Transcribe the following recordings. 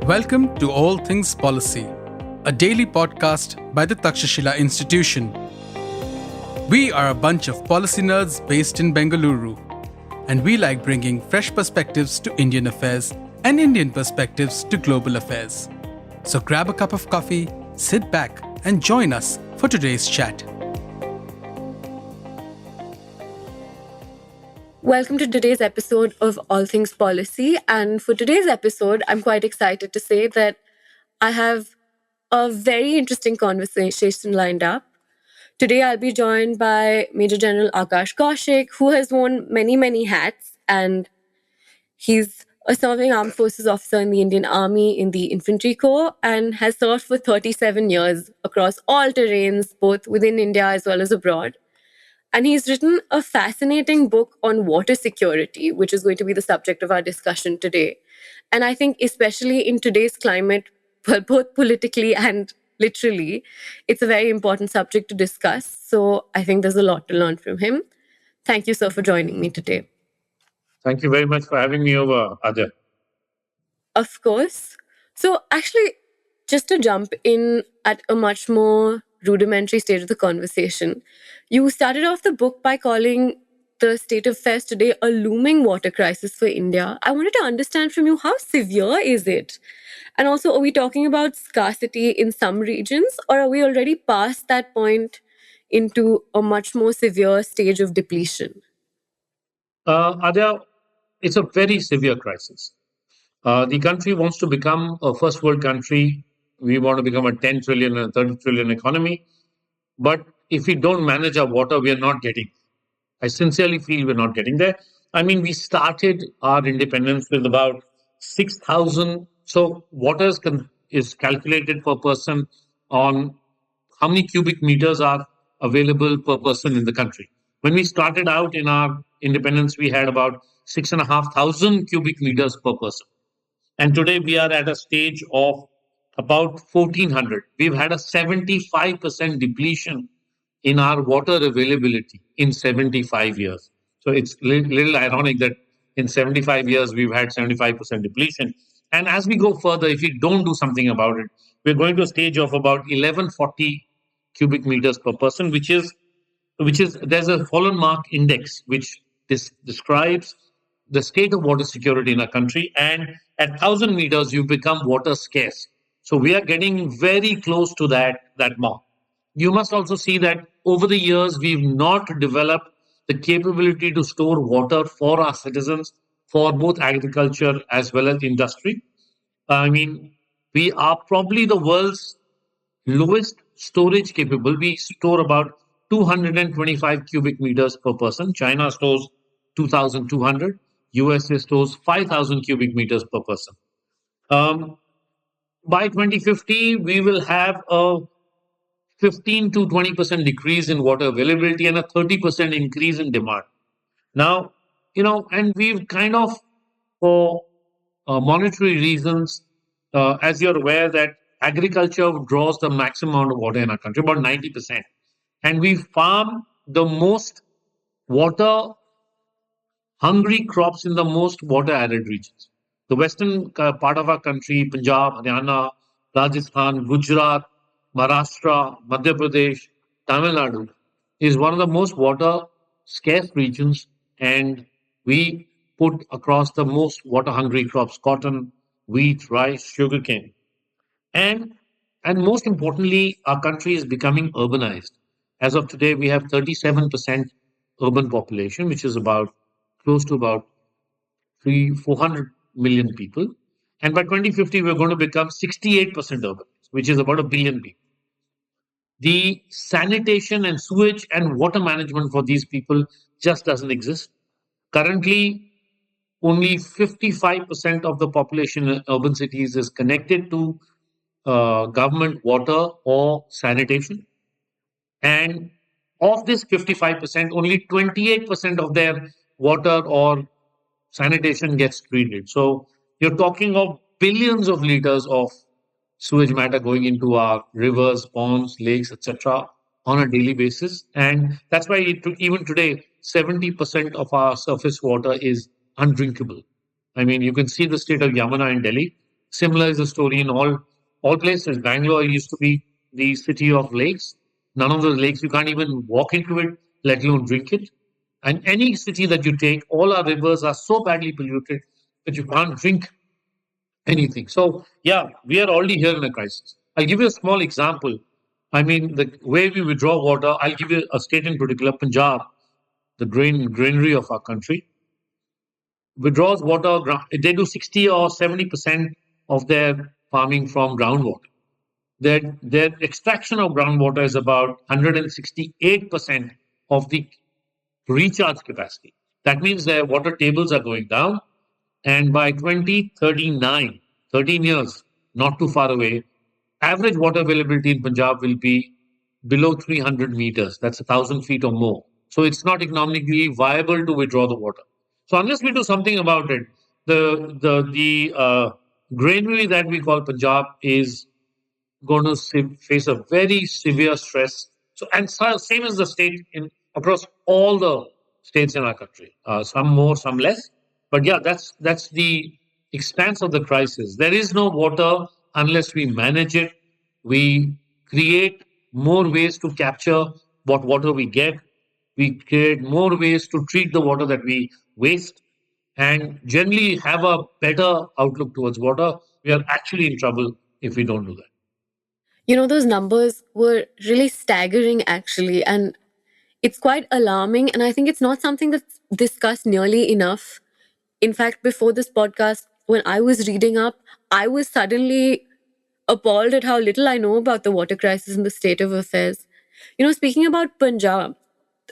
Welcome to All Things Policy, a daily podcast by the Takshashila Institution. We are a bunch of policy nerds based in Bengaluru, and we like bringing fresh perspectives to Indian affairs and Indian perspectives to global affairs. So grab a cup of coffee, sit back, and join us for today's chat. Welcome to today's episode of All Things Policy. And for today's episode, I'm quite excited to say that I have a very interesting conversation lined up. Today, I'll be joined by Major General Akash Kaushik, who has worn many hats. And he's a serving armed forces officer in the Indian Army in the Infantry Corps and has served for 37 years across all terrains, both within India as well as abroad. And he's written a fascinating book on water security, which is going to be the subject of our discussion today. And I think especially in today's climate, well, both politically and literally, it's a very important subject to discuss. So I think there's a lot to learn from him. Thank you, sir, for joining me today. Thank you very much for having me over, Adya. Of course. So actually, just to jump in at a much more rudimentary stage of the conversation, you started off the book by calling the state of affairs today a looming water crisis for India. I wanted to understand from you, how severe is it? And also, are we talking about scarcity in some regions, or are we already past that point into a much more severe stage of depletion? Adya, it's a very severe crisis. The country wants to become a first world country. We want to become a 10 trillion and 30 trillion economy. But if we don't manage our water, we are not getting. I sincerely feel we're not getting there. I mean, we started our independence with about 6,000. So water is calculated per person on how many cubic meters are available per person in the country. When we started out in our independence, we had about 6,500 cubic meters per person. And today we are at a stage of about 1,400. We've had a 75% depletion in our water availability in 75 years. So it's a little ironic that in 75 years, we've had 75% depletion. And as we go further, if we don't do something about it, we're going to a stage of about 1,140 cubic meters per person, which is there's a fallen mark index, which describes the state of water security in our country. And at 1,000 meters, you become water scarce. So we are getting very close to that mark. You must also see that over the years, we've not developed the capability to store water for our citizens, for both agriculture as well as industry. I mean, we are probably the world's lowest storage capable. We store about 225 cubic meters per person. China stores 2,200. USA stores 5,000 cubic meters per person. By 2050, we will have a 15 to 20% decrease in water availability and a 30% increase in demand. Now, and we've kind of, for monetary reasons, as you're aware, that agriculture draws the maximum amount of water in our country, about 90%. And we farm the most water hungry crops in the most water arid regions. The western part of our country, Punjab, Haryana, Rajasthan, Gujarat, Maharashtra, Madhya Pradesh, Tamil Nadu, is one of the most water scarce regions, and we put across the most water hungry crops: cotton, wheat, rice, sugarcane. And most importantly, our country is becoming urbanized. As of today, we have 37% urban population, which is close to about 400 million people. And by 2050, we're going to become 68% urban, which is about 1 billion people. The sanitation and sewage and water management for these people just doesn't exist. Currently, only 55% of the population in urban cities is connected to government water or sanitation. And of this 55%, only 28% of their water or sanitation gets treated. So you're talking of billions of liters of sewage matter going into our rivers, ponds, lakes, etc. on a daily basis. And that's why even today, 70% of our surface water is undrinkable. I mean, you can see the state of Yamuna in Delhi. Similar is the story in all places. Bangalore used to be the city of lakes. None of those lakes you can't even walk into it, let alone drink it. And any city that you take, all our rivers are so badly polluted that you can't drink anything. So yeah, we are already here in a crisis. I'll give you a small example. I mean, the way we withdraw water. I'll give you a state in particular, Punjab, the granary of our country withdraws water. They do 60 or 70% of their farming from groundwater. Their extraction of groundwater is about 168% of the recharge capacity. That means their water tables are going down. And by 2039, 13 years, not too far away, average water availability in Punjab will be below 300 meters. That's 1,000 feet or more. So it's not economically viable to withdraw the water. So unless we do something about it, the granary that we call Punjab is going to face a very severe stress. So and same as the state in across all the states in our country. Some more, some less. But yeah, that's the expanse of the crisis. There is no water unless we manage it. We create more ways to capture what water we get. We create more ways to treat the water that we waste and generally have a better outlook towards water. We are actually in trouble if we don't do that. Those numbers were really staggering, actually. And it's quite alarming. And I think it's not something that's discussed nearly enough. In fact, before this podcast, when I was reading up, I was suddenly appalled at how little I know about the water crisis and the state of affairs. Speaking about Punjab,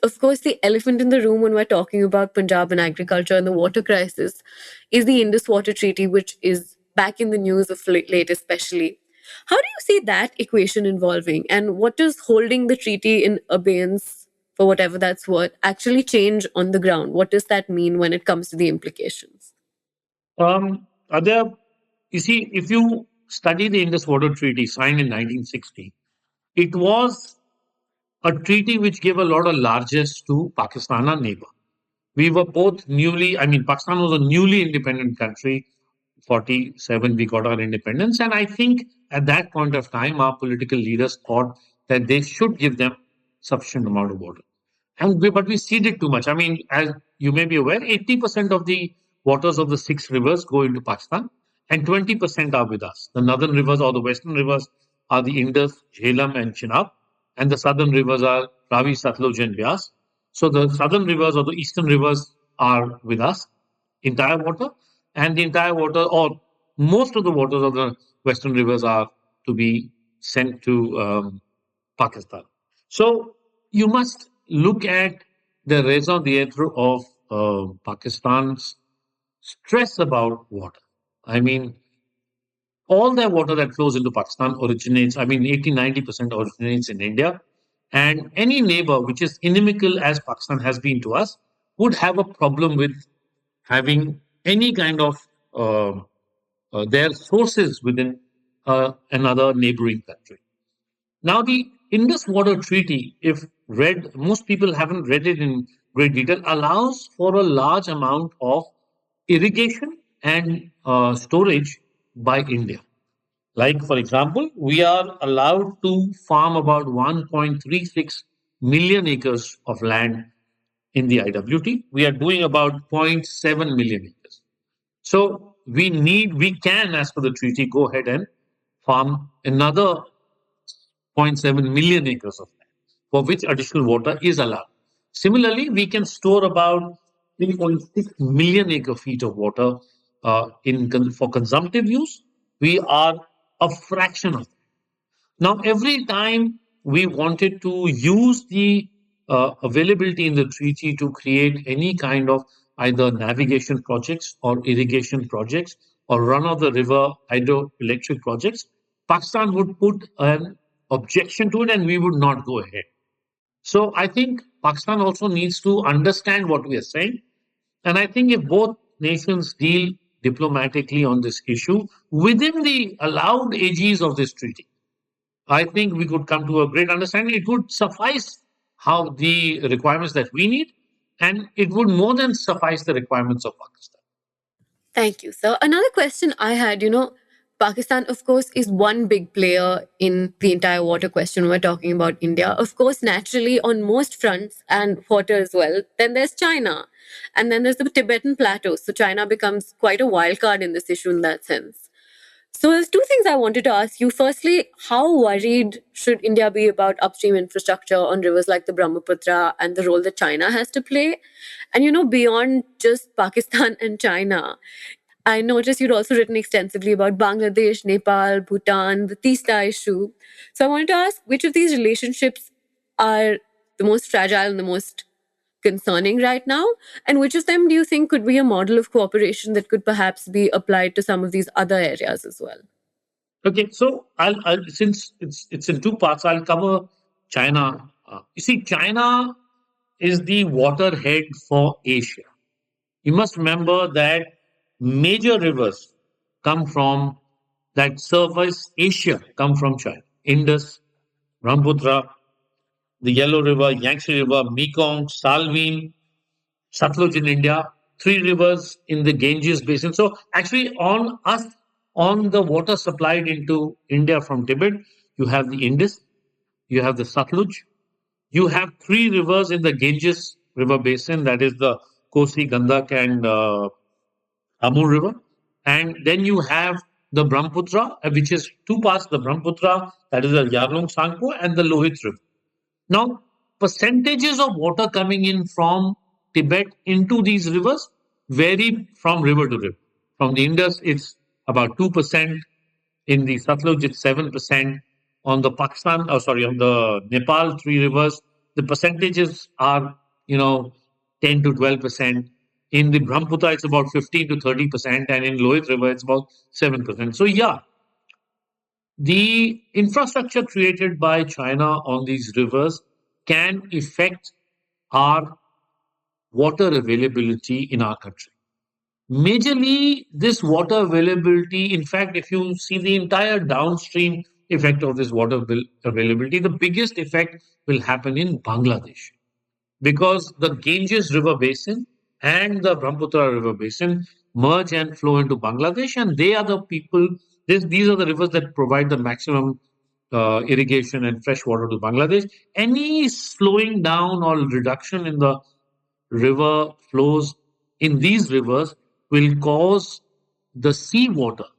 of course, the elephant in the room when we're talking about Punjab and agriculture and the water crisis is the Indus Water Treaty, which is back in the news of late, especially. How do you see that equation evolving, and what does holding the treaty in abeyance, for whatever that's worth, actually change on the ground? What does that mean when it comes to the implications? Adya, you see, if you study the Indus Water Treaty signed in 1960, it was a treaty which gave a lot of largesse to Pakistan, our neighbor. We were both Pakistan was a newly independent country. 47, we got our independence. And I think at that point of time, our political leaders thought that they should give them sufficient amount of water. But we ceded too much. I mean, as you may be aware, 80% of the waters of the six rivers go into Pakistan, and 20% are with us. The northern rivers or the western rivers are the Indus, Jhelum, and Chenab, and the southern rivers are Ravi, Satluj, and Byas. So the southern rivers or the eastern rivers are with us, entire water, and the entire water or most of the waters of the western rivers are to be sent to Pakistan. So you must look at the raison d'etre of Pakistan's stress about water. I mean, all the water that flows into Pakistan originates, 80-90% originates in India. And any neighbor which is inimical as Pakistan has been to us would have a problem with having any kind of uh, their sources within another neighboring country. Now, the Indus Water Treaty, if read, most people haven't read it in great detail, allows for a large amount of irrigation and storage by India. Like, for example, we are allowed to farm about 1.36 million acres of land in the IWT. We are doing about zero point 0.7 million acres. So we can, as per the treaty, go ahead and farm another zero point 0.7 million acres of land, for which additional water is allowed. Similarly, we can store about 3.6 million acre feet of water for consumptive use. We are a fraction of that. Now, every time we wanted to use the availability in the treaty to create any kind of either navigation projects or irrigation projects or run of the river hydroelectric projects, Pakistan would put an objection to it and we would not go ahead. So I think Pakistan also needs to understand what we are saying. And I think if both nations deal diplomatically on this issue within the allowed AGs of this treaty, I think we could come to a great understanding. It would suffice how the requirements that we need, and it would more than suffice the requirements of Pakistan. Thank you. So, another question I had, Pakistan, of course, is one big player in the entire water question. We're talking about India. Of course, naturally, on most fronts and water as well. Then there's China. And then there's the Tibetan Plateau. So China becomes quite a wild card in this issue in that sense. So there's two things I wanted to ask you. Firstly, how worried should India be about upstream infrastructure on rivers like the Brahmaputra and the role that China has to play? And beyond just Pakistan and China, I noticed you'd also written extensively about Bangladesh, Nepal, Bhutan, the Tista issue. So I wanted to ask which of these relationships are the most fragile and the most concerning right now? And which of them do you think could be a model of cooperation that could perhaps be applied to some of these other areas as well? Okay, so I'll since it's in two parts, I'll cover China. You see, China is the waterhead for Asia. You must remember that major rivers come from that service Asia come from China. Indus, Brahmaputra, the Yellow River, Yangtze River, Mekong, Salween, Satluj in India, three rivers in the Ganges basin. So actually on the water supplied into India from Tibet, you have the Indus, you have the Satluj, you have three rivers in the Ganges river basin, that is the Kosi, Gandak and Amur river. And then you have the Brahmaputra, which is two parts, the Brahmaputra, that is the Yarlung Sangpo and the Lohit river. Now, percentages of water coming in from Tibet into these rivers vary from river to river. From the Indus, it's about 2%. In the Satluj, it's 7%. On the on the Nepal three rivers, the percentages are, 10 to 12%. In the Brahmaputra, it's about 15 to 30%. And in Lohit River, it's about 7%. So, yeah, the infrastructure created by China on these rivers can affect our water availability in our country. Majorly, this water availability, in fact, if you see the entire downstream effect of this water availability, the biggest effect will happen in Bangladesh because the Ganges River Basin and the Brahmaputra River Basin merge and flow into Bangladesh, and they are the people. These are the rivers that provide the maximum irrigation and fresh water to Bangladesh. Any slowing down or reduction in the river flows in these rivers will cause the seawater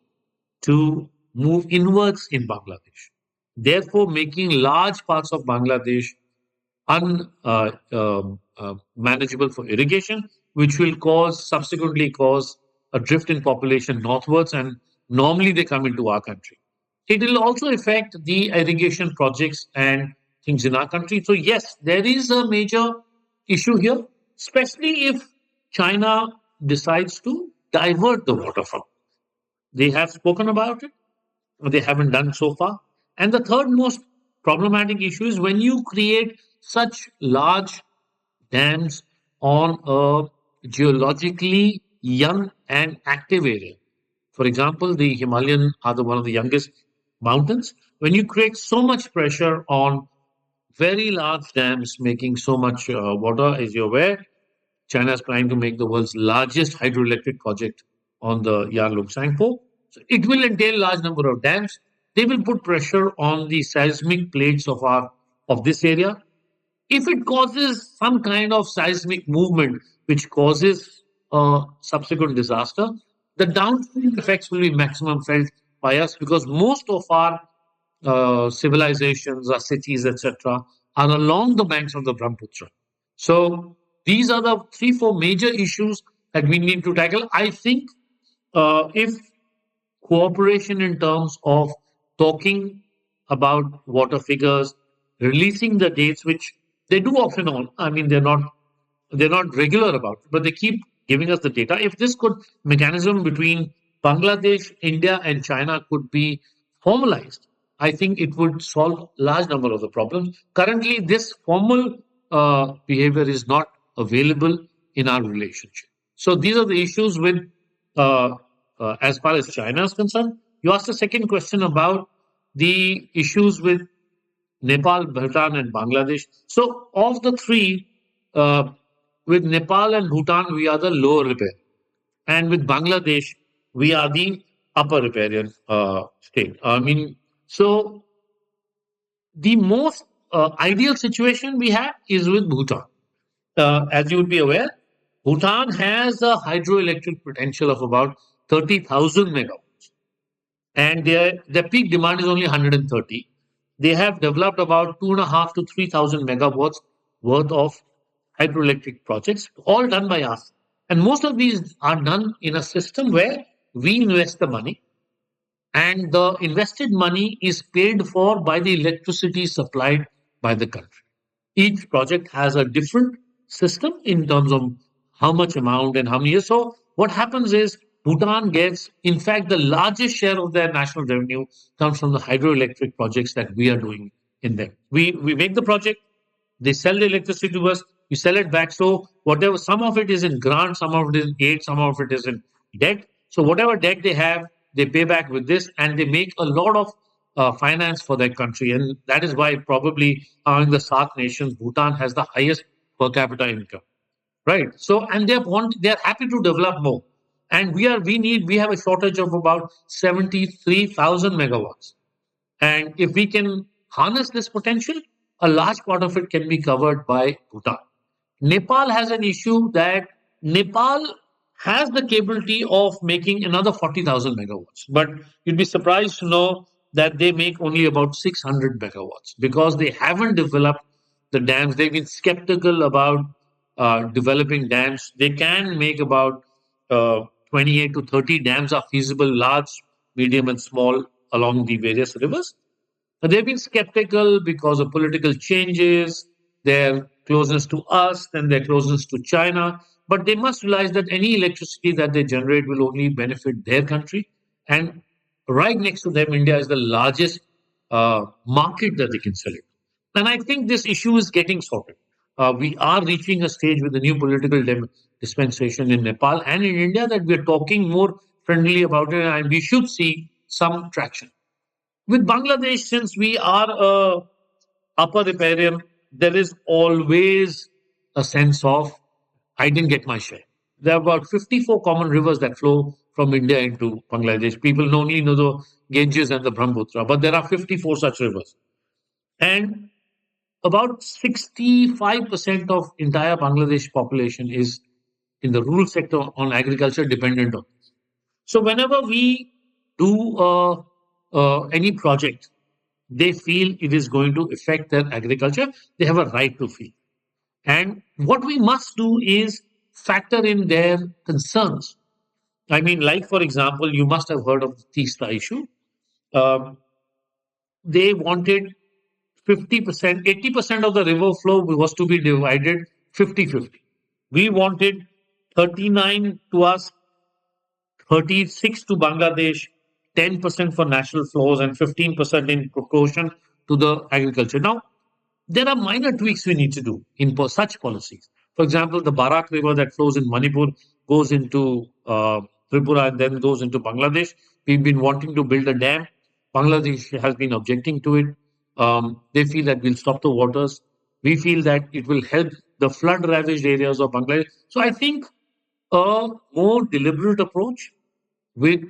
to move inwards in Bangladesh, therefore making large parts of Bangladesh unmanageable for irrigation, which will subsequently cause a drift in population northwards, and normally they come into our country. It will also affect the irrigation projects and things in our country. So yes, there is a major issue here, especially if China decides to divert the water from. They have spoken about it, but they haven't done so far. And the third most problematic issue is when you create such large dams on a geologically young and active area. For example, the Himalayan are one of the youngest mountains. When you create so much pressure on very large dams making so much water, as you're aware, China is planning to make the world's largest hydroelectric project on the Yarlung Sangpo. So it will entail large number of dams. They will put pressure on the seismic plates of this area. If it causes some kind of seismic movement which causes a subsequent disaster, the downstream effects will be maximum felt by us because most of our civilizations, our cities, etc., are along the banks of the Brahmaputra. So these are the 3, 4 major issues that we need to tackle. I think if cooperation in terms of talking about water figures, releasing the dates, which they do off and on. I mean, they're not regular about it, but they keep giving us the data. If this mechanism between Bangladesh, India, and China could be formalized, I think it would solve large number of the problems. Currently, this formal behavior is not available in our relationship. So these are the issues with as far as China is concerned. You asked a second question about the issues with Nepal, Bhutan, and Bangladesh. So of the three, with Nepal and Bhutan, we are the lower repair, and with Bangladesh, we are the upper riparian state. I mean, so the most ideal situation we have is with Bhutan. As you would be aware, Bhutan has a hydroelectric potential of about 30,000 megawatts, and their peak demand is only 130. They have developed about 2.5 to 3,000 megawatts worth of hydroelectric projects, all done by us. And most of these are done in a system where we invest the money, and the invested money is paid for by the electricity supplied by the country. Each project has a different system in terms of how much amount and how many years. So what happens is Bhutan gets, in fact, the largest share of their national revenue comes from the hydroelectric projects that we are doing in them. We make the project, they sell the electricity to us, we sell it back. So whatever, some of it is in grant, some of it is in aid, some of it is in debt. So whatever debt they have, they pay back with this, and they make a lot of finance for their country. And that is why probably among the SAARC nations, Bhutan has the highest per capita income. Right. So, and they're happy to develop more. And we have a shortage of about 73,000 megawatts. And if we can harness this potential, a large part of it can be covered by Bhutan. Nepal has an issue that Nepal has the capability of making another 40,000 megawatts. But you'd be surprised to know that they make only about 600 megawatts because they haven't developed the dams. They've been skeptical about developing dams. They can make about 28 to 30 dams are feasible, large, medium, and small along the various rivers. They've been skeptical because of political changes, their closeness to us, and their closeness to China. But they must realize that any electricity that they generate will only benefit their country. And right next to them, India is the largest market that they can sell it. And I think this issue is getting sorted. We are reaching a stage with the new political dispensation in Nepal and in India that we're talking more friendly about it, and we should see some traction. With Bangladesh, since we are a upper riparian, there is always a sense of I didn't get my share. There are about 54 common rivers that flow from India into Bangladesh. People only know the Ganges and the Brahmaputra, but there are 54 such rivers. And about 65% of entire Bangladesh population is in the rural sector on agriculture dependent on. So whenever we do any project, they feel it is going to affect their agriculture. They have a right to feel. And what we must do is factor in their concerns. I mean, like for example, you must have heard of the Tista issue. Um, they wanted 50%, 80% of the river flow was to be divided 50-50. We wanted 39 to us, 36 to Bangladesh, 10% for national flows, and 15% in proportion to the agriculture. Now, there are minor tweaks we need to do in such policies. For example, the Barak River that flows in Manipur goes into Tripura and then goes into Bangladesh. We've been wanting to build a dam. Bangladesh has been objecting to it. They feel that we'll stop the waters. We feel that it will help the flood ravaged areas of Bangladesh. So I think a more deliberate approach with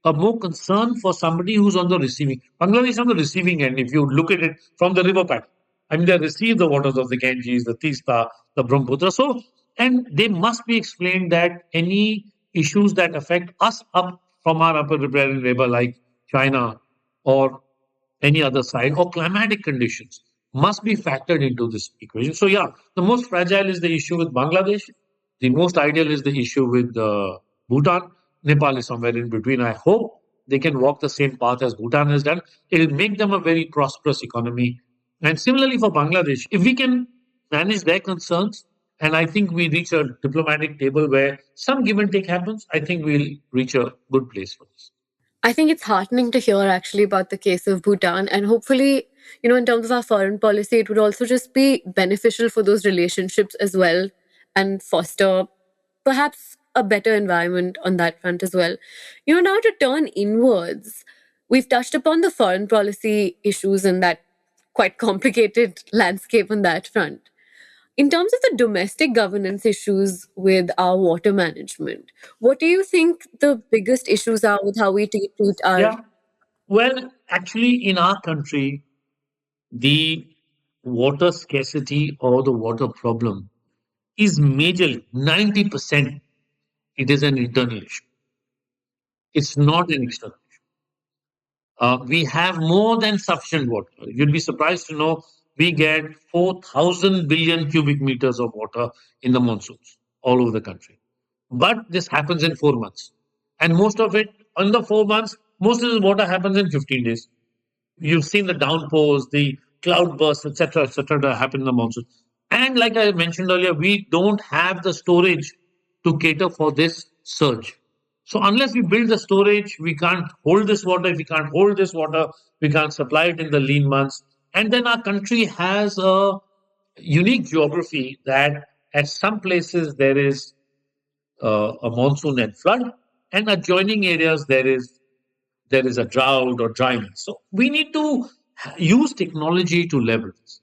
a more concern for somebody who's on the receiving. Bangladesh is on the receiving end. If you look at it from the river pattern, I mean, they receive the waters of the Ganges, the Tista, the Brahmaputra. So, and they must be explained that any issues that affect us up from our upper riparian river, like China or any other side, or climatic conditions, must be factored into this equation. So, yeah, the most fragile is the issue with Bangladesh. The most ideal is the issue with Bhutan. Nepal is somewhere in between. I hope they can walk the same path as Bhutan has done. It will make them a very prosperous economy. And similarly for Bangladesh, if we can manage their concerns, and I think we reach a diplomatic table where some give and take happens, I think we'll reach a good place for this. I think it's heartening to hear actually about the case of Bhutan. And hopefully, in terms of our foreign policy, it would also just be beneficial for those relationships as well and foster perhaps a better environment on that front as well. Now to turn inwards, we've touched upon the foreign policy issues and that quite complicated landscape on that front. In terms of the domestic governance issues with our water management, what do you think the biggest issues are with how we treat our. Yeah. Well, actually, in our country, the water scarcity or the water problem is majorly 90%. It is an internal issue. It's not an external. We have more than sufficient water. You'd be surprised to know we get 4,000 billion cubic meters of water in the monsoons all over the country. But this happens in 4 months. And most of it, in the 4 months, most of the water happens in 15 days. You've seen the downpours, the cloud bursts, etc., that happen in the monsoon. And like I mentioned earlier, we don't have the storage to cater for this surge. So unless we build the storage, we can't hold this water. If we can't hold this water, we can't supply it in the lean months. And then our country has a unique geography that at some places there is a monsoon and flood, and adjoining areas there is a drought or dryness. So we need to use technology to level this.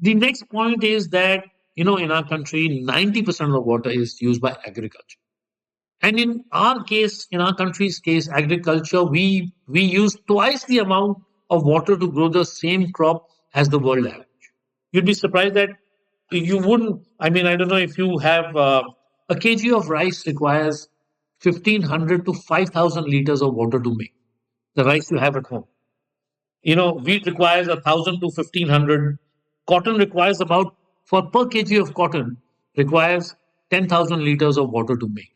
The next point is that in our country, 90% of the water is used by agriculture. And in our case, in our country's case, agriculture, we use twice the amount of water to grow the same crop as the world average. You'd be surprised that you wouldn't. I mean, I don't know if you have a kg of rice requires 1,500 to 5,000 liters of water to make the rice you have at home. Wheat requires 1,000 to 1,500. Cotton requires about for per kg of cotton requires 10,000 liters of water to make.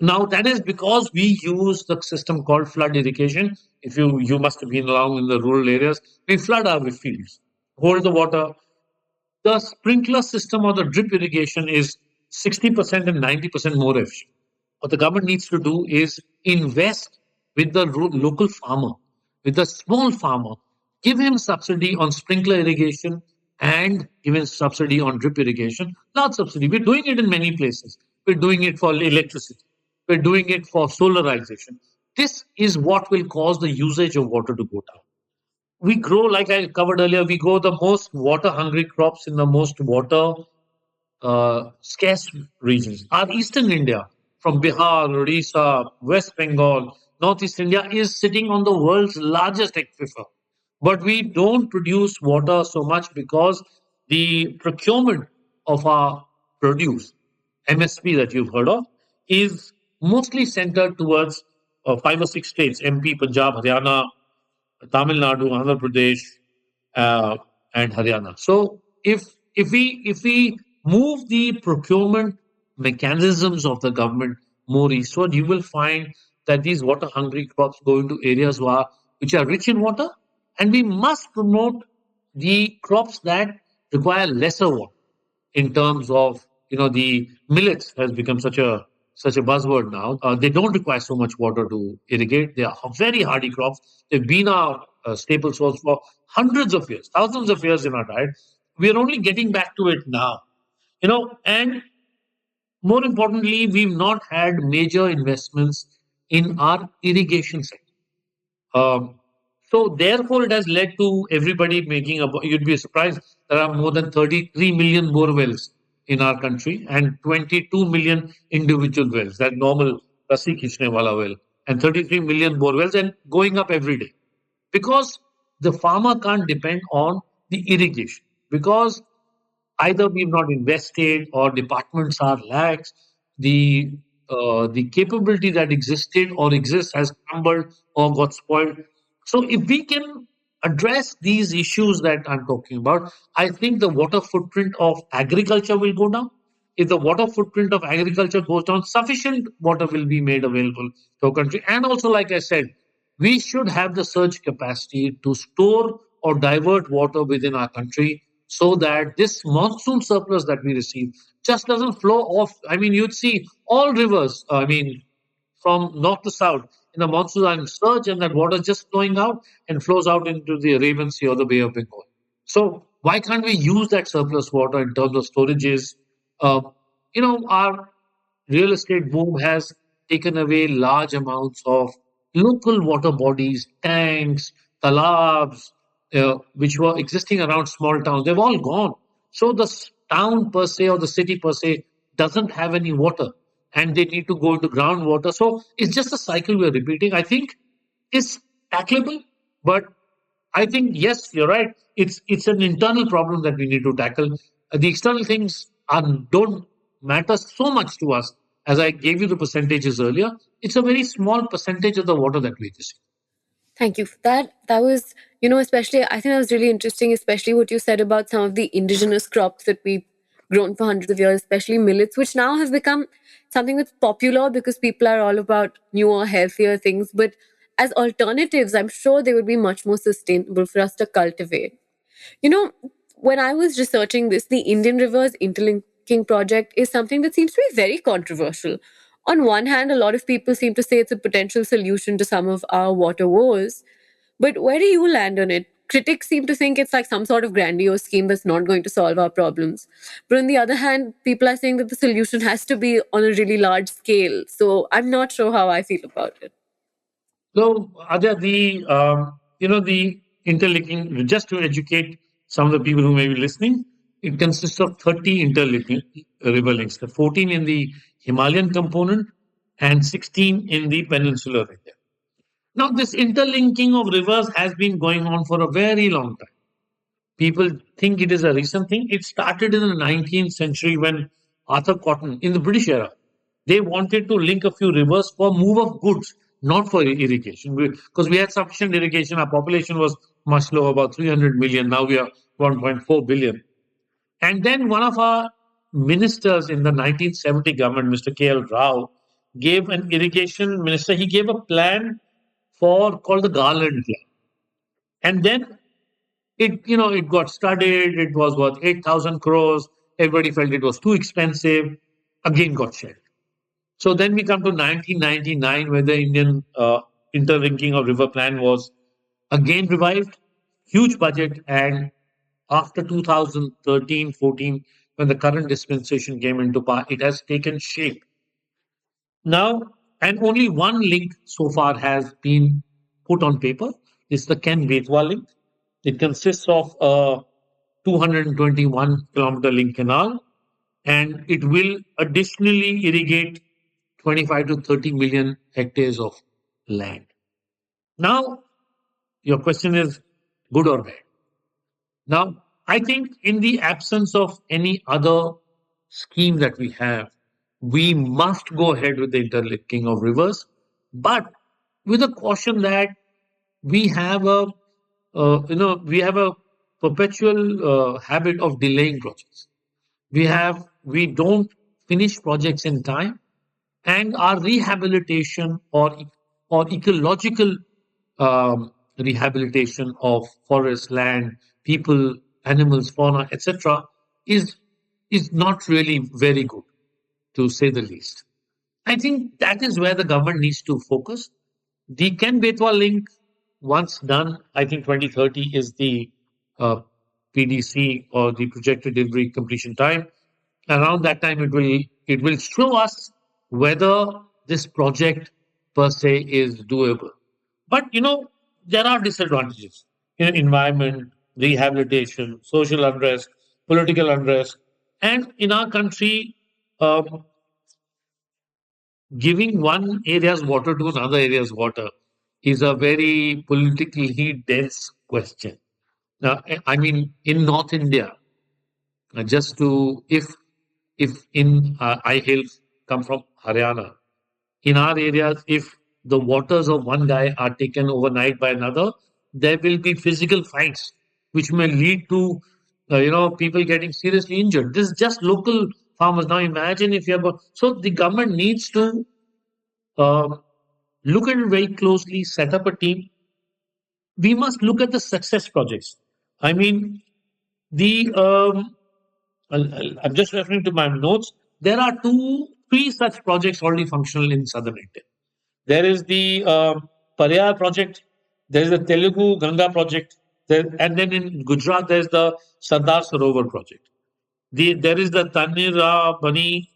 Now that is because we use the system called flood irrigation. If you must have been along in the rural areas, we flood our fields, hold the water. The sprinkler system or the drip irrigation is 60% and 90% more efficient. What the government needs to do is invest with the local farmer, with the small farmer, give him subsidy on sprinkler irrigation and give him subsidy on drip irrigation. Not subsidy. We're doing it in many places. We're doing it for electricity. We're doing it for solarization. This is what will cause the usage of water to go down. We grow, like I covered earlier, we grow the most water hungry crops in the most water scarce regions. Our eastern India, from Bihar, Odisha, West Bengal, Northeast India, is sitting on the world's largest aquifer. But we don't produce water so much because the procurement of our produce, MSP that you've heard of, is mostly centered towards 5 or 6 states: MP, Punjab, Haryana, Tamil Nadu, Andhra Pradesh, uh, and Haryana. So if we move the procurement mechanisms of the government more eastward, you will find that these water hungry crops go into areas which are rich in water, and we must promote the crops that require lesser water. In terms of the millets has become such a buzzword now. They don't require so much water to irrigate. They are very hardy crops. They've been our staple source for hundreds of years, thousands of years in our diet. We are only getting back to it now. And more importantly, we've not had major investments in our irrigation sector. Um, so therefore, it has led to everybody making a. You'd be surprised. There are more than 33 million bore wells in our country and 22 million individual wells. That normal rasi khishne wala well, and 33 million bore wells, and going up every day because the farmer can't depend on the irrigation because either we've not invested or departments are lax. The capability that existed or exists has crumbled or got spoiled. So if we can address these issues that I'm talking about, I think the water footprint of agriculture will go down. If the water footprint of agriculture goes down, sufficient water will be made available to our country. And also, like I said, we should have the surge capacity to store or divert water within our country so that this monsoon surplus that we receive just doesn't flow off. I mean, you'd see all rivers, I mean, from north to south in the monsoon are in surge, and that water just flowing out and flows out into the Arabian Sea or the Bay of Bengal. So why can't we use that surplus water in terms of storages? Uh, our real estate boom has taken away large amounts of local water bodies, tanks, talabs, which were existing around small towns. They've all gone. So the town per se or the city per se doesn't have any water and they need to go into groundwater. So it's just a cycle we're repeating. I think it's tackleable, but I think yes, you're right. It's an internal problem that we need to tackle. The external things don't matter so much to us. As I gave you the percentages earlier, it's a very small percentage of the water that we use. Thank you for that. That was, especially, I think that was really interesting, especially what you said about some of the indigenous crops that we've grown for hundreds of years, especially millets, which now have become something that's popular because people are all about newer, healthier things. But as alternatives, I'm sure they would be much more sustainable for us to cultivate. You know, when I was researching this, the Indian Rivers Interlinking Project is something that seems to be very controversial. On one hand, a lot of people seem to say it's a potential solution to some of our water woes. But where do you land on it? Critics seem to think it's like some sort of grandiose scheme that's not going to solve our problems. But on the other hand, people are saying that the solution has to be on a really large scale. So I'm not sure how I feel about it. So, Adya, the interlinking, just to educate some of the people who may be listening, it consists of 30 interlinking river links, the 14 in the Himalayan component and 16 in the peninsular area. Now, this interlinking of rivers has been going on for a very long time. People think it is a recent thing. It started in the 19th century when Arthur Cotton, in the British era, they wanted to link a few rivers for move of goods, not for irrigation. Because we had sufficient irrigation, our population was much lower, about 300 million. Now we are 1.4 billion. And then one of our ministers in the 1970 government, Mr. K.L. Rao, gave an irrigation minister, he gave a plan for called the Garland Plan. And then it got studied. It was worth 8,000 crores. Everybody felt it was too expensive. Again, got shelved. So then we come to 1999, where the Indian interlinking of river plan was again revived. Huge budget, and after 2013-14, when the current dispensation came into power, it has taken shape. Now, and only one link so far has been put on paper. It's the Ken Betwa link. It consists of a 221-kilometer link canal, and it will additionally irrigate 25 to 30 million hectares of land. Now, your question is good or bad? Now, I think in the absence of any other scheme that we have, we must go ahead with the interlinking of rivers, but with a caution that we have a perpetual habit of delaying projects. We don't finish projects in time, and our rehabilitation or ecological rehabilitation of forest, land, people, animals, fauna, etc., is is not really very good, to say the least. I think that is where the government needs to focus. The Ken Betwa link, once done, I think 2030 is the uh, PDC or the projected delivery completion time. Around that time, it will show us whether this project per se is doable. But there are disadvantages. Environment, rehabilitation, social unrest, political unrest, and in our country, um, giving one area's water to another area's water is a very politically dense question. Now, I mean, in North India, just to if in I hills come from Haryana, in our areas, if the waters of one guy are taken overnight by another, there will be physical fights, which may lead to people getting seriously injured. This is just local farmers. Now imagine if you have so the government needs to um, look at it very closely, set up a team. We must look at the success projects. I mean, the I'm just referring to my notes. There are three such projects already functional in southern India. There is the Pariyar project. There is the Telugu Ganga project. And then in Gujarat, there is the Sardar Sarovar project. There is the Tanira Bani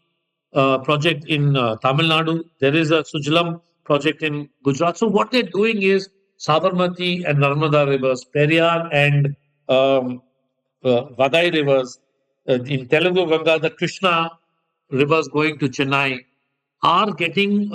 project in Tamil Nadu. There is a Sujalam project in Gujarat. So what they're doing is Sabarmati and Narmada rivers, Periyar and Vadai rivers, in Telugu Ganga, the Krishna rivers going to Chennai are getting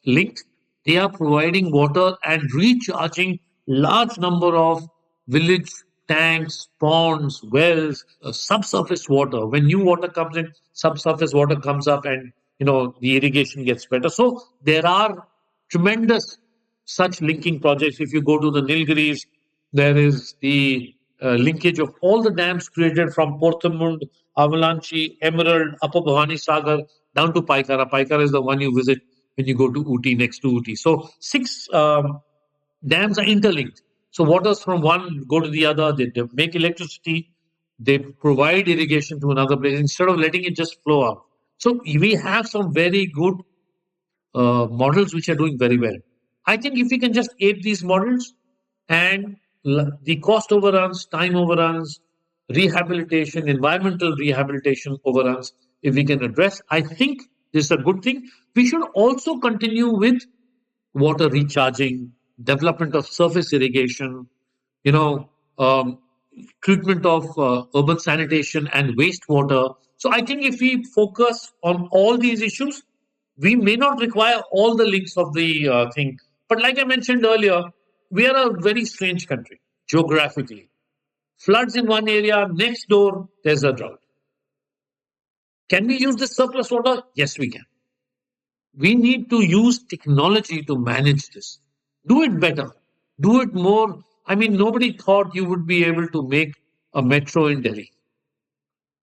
linked. They are providing water and recharging large number of village tanks, ponds, wells, subsurface water. When new water comes in, subsurface water comes up, and the irrigation gets better. So there are tremendous such linking projects. If you go to the Nilgiris, there is the linkage of all the dams created from Porthamund, Avalanche, Emerald, Upper Bhavani Sagar down to Paikara. Paikara is the one you visit when you go to Ooty, next to Ooty. So six dams are interlinked. So waters from one go to the other. They make electricity. They provide irrigation to another place instead of letting it just flow out. So we have some very good models which are doing very well. I think if we can just aid these models and the cost overruns, time overruns, rehabilitation, environmental rehabilitation overruns, if we can address, I think this is a good thing. We should also continue with water recharging, development of surface irrigation, you know, um, treatment of urban sanitation and wastewater. So I think if we focus on all these issues, we may not require all the links of the thing. But like I mentioned earlier, we are a very strange country geographically. Floods in one area, next door, there's a drought. Can we use this surplus water? Yes, we can. We need to use technology to manage this. Do it better. Do it more. I mean, nobody thought you would be able to make a metro in Delhi,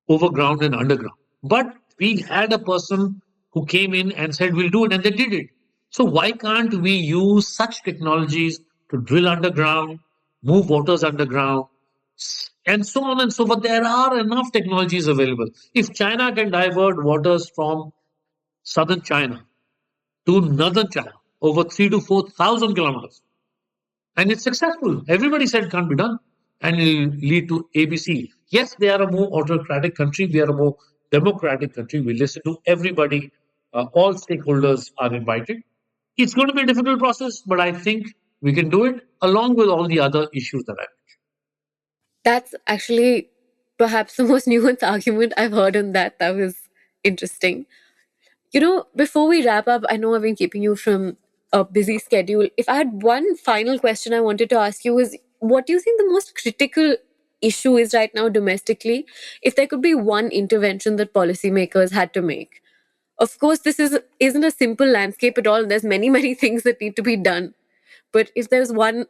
overground and underground. But we had a person who came in and said, we'll do it, and they did it. So why can't we use such technologies to drill underground, move waters underground, and so on and so forth? There are enough technologies available. If China can divert waters from southern China to northern China over 3 to 4 thousand kilometers, and it's successful. Everybody said it can't be done, and it'll lead to ABC. Yes, they are a more autocratic country. We are a more democratic country. We listen to everybody. All stakeholders are invited. It's going to be a difficult process, but I think we can do it along with all the other issues that I mentioned. That's actually perhaps the most nuanced argument I've heard on that. That was interesting. Before we wrap up, I know I've been keeping you from a busy schedule. If I had one final question I wanted to ask you is, what do you think the most critical issue is right now domestically? If there could be one intervention that policymakers had to make. Of course, isn't a simple landscape at all. There's many, many things that need to be done. But if there's one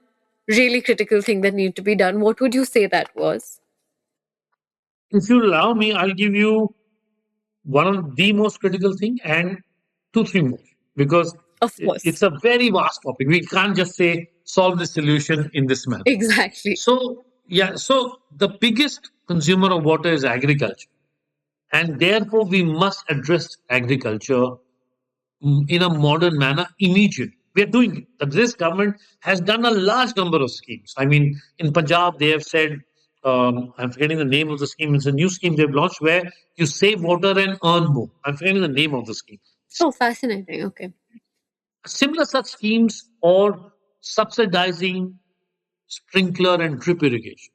really critical thing that needed to be done, what would you say that was? If you allow me, I'll give you one of the most critical thing and two, three more, because Of course. it's a very vast topic. We can't just say solve the solution in this manner. Exactly. So, yeah, so the biggest consumer of water is agriculture. And therefore, we must address agriculture in a modern manner immediately. We are doing it. This government has done a large number of schemes. I mean, in Punjab, they have said, I'm forgetting the name of the scheme. It's a new scheme they've launched where you save water and earn more. I'm forgetting the name of the scheme. Oh, fascinating. Okay. Similar such schemes or subsidizing sprinkler and drip irrigation,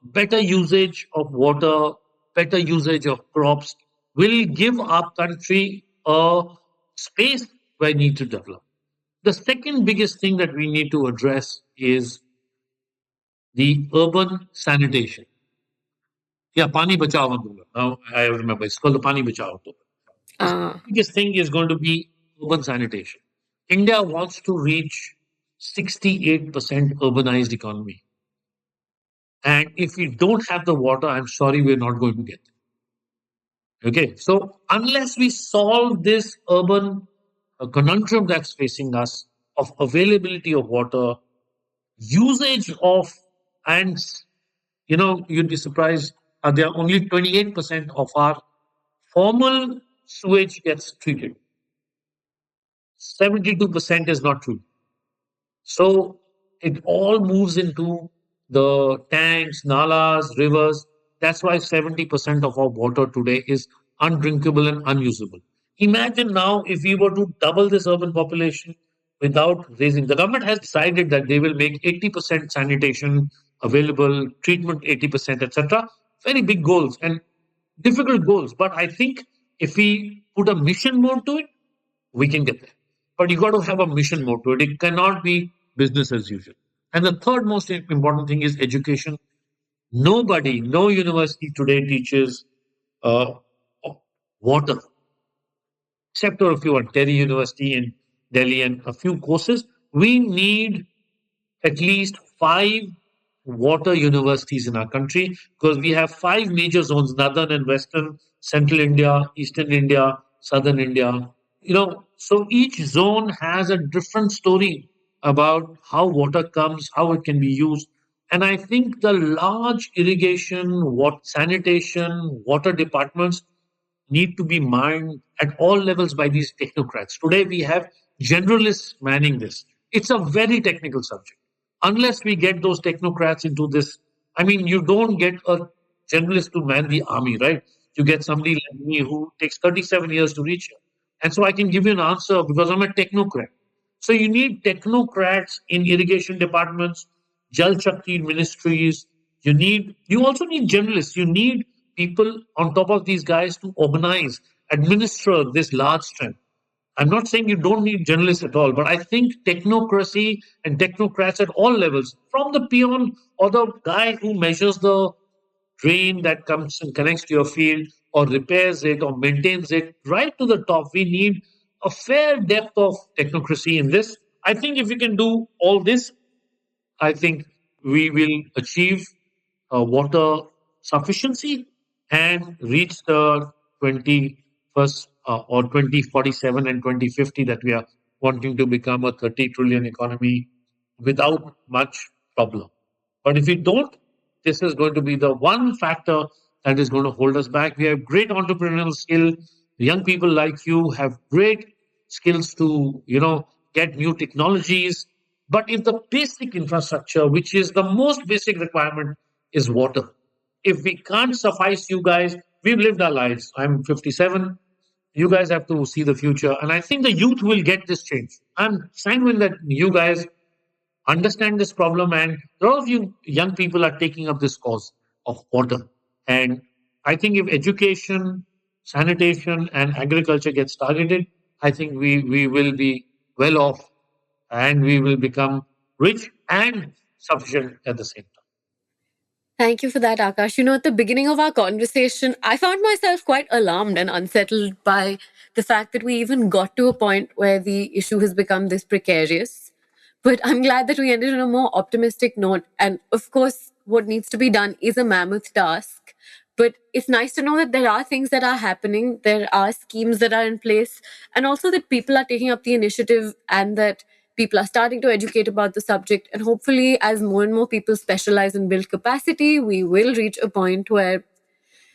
better usage of water, better usage of crops will give our country a space where we need to develop. The second biggest thing that we need to address is the urban sanitation. Yeah, Pani Bachao Andolon. Now I remember it's called the Pani Bachao Andolon. The Ah, biggest thing is going to be urban sanitation. India wants to reach 68% urbanized economy. And if we don't have the water, I'm sorry, we're not going to get it. Okay, so unless we solve this urban conundrum that's facing us of availability of water, usage of, and you'd be surprised, there are only 28% of our formal sewage gets treated. 72% is not true. So it all moves into the tanks, nalas, rivers. That's why 70% of our water today is undrinkable and unusable. Imagine now if we were to double this urban population without raising. The government has decided that they will make 80% sanitation available, treatment 80%, etc. very big goals and difficult goals. But I think if we put a mission mode to it, we can get there. But you got to have a mission mode to it. It cannot be business as usual. And the third most important thing is education. Nobody, no university today teaches uh, water, except for a few at Delhi University in Delhi and a few courses. We need at least five water universities in our country because we have five major zones: northern and western, central India, eastern India, southern India. So each zone has a different story about how water comes, how it can be used. And I think the large irrigation, sanitation, water departments need to be mined at all levels by these technocrats. Today, we have generalists manning this. It's a very technical subject. Unless we get those technocrats into this, I mean, you don't get a generalist to man the army, right? You get somebody like me who takes 37 years to reach here. And so I can give you an answer because I'm a technocrat. So you need technocrats in irrigation departments, Jal Shakti ministries. You also need generalists. You need people on top of these guys to organize, administer this large strength. I'm not saying you don't need journalists at all, but I think technocracy and technocrats at all levels, from the peon or the guy who measures the drain that comes and connects to your field or repairs it or maintains it, right to the top, we need a fair depth of technocracy in this. I think if we can do all this, I think we will achieve water sufficiency and reach the 21st or 2047 and 2050 that we are wanting to become a 30 trillion economy without much problem. But if we don't, this is going to be the one factor that is going to hold us back. We have great entrepreneurial skill. Young people like you have great skills to, get new technologies. But if the basic infrastructure, which is the most basic requirement, is water, if we can't suffice you guys, we've lived our lives. I'm 57. You guys have to see the future. And I think the youth will get this change. I'm sanguine that you guys understand this problem, and a lot of you young people are taking up this cause of water. And I think if education, sanitation, and agriculture gets targeted, I think we will be well off and we will become rich and sufficient at the same time. Thank you for that, Akash. At the beginning of our conversation, I found myself quite alarmed and unsettled by the fact that we even got to a point where the issue has become this precarious. But I'm glad that we ended on a more optimistic note. And of course, what needs to be done is a mammoth task. But it's nice to know that there are things that are happening, there are schemes that are in place, and also that people are taking up the initiative and that people are starting to educate about the subject. And hopefully, as more and more people specialize and build capacity, we will reach a point where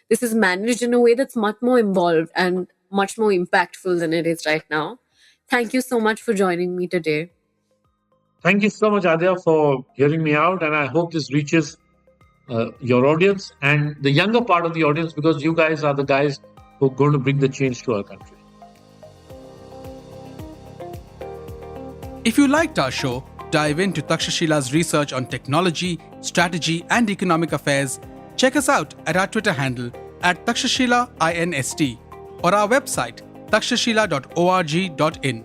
this is managed in a way that's much more involved and much more impactful than it is right now. Thank you so much for joining me today. Thank you so much, Adya, for hearing me out. And I hope this reaches your audience and the younger part of the audience, because you guys are the guys who are going to bring the change to our country. If you liked our show, dive into Takshashila's research on technology, strategy, and economic affairs. Check us out at our Twitter handle at TakshashilaINST or our website takshashila.org.in.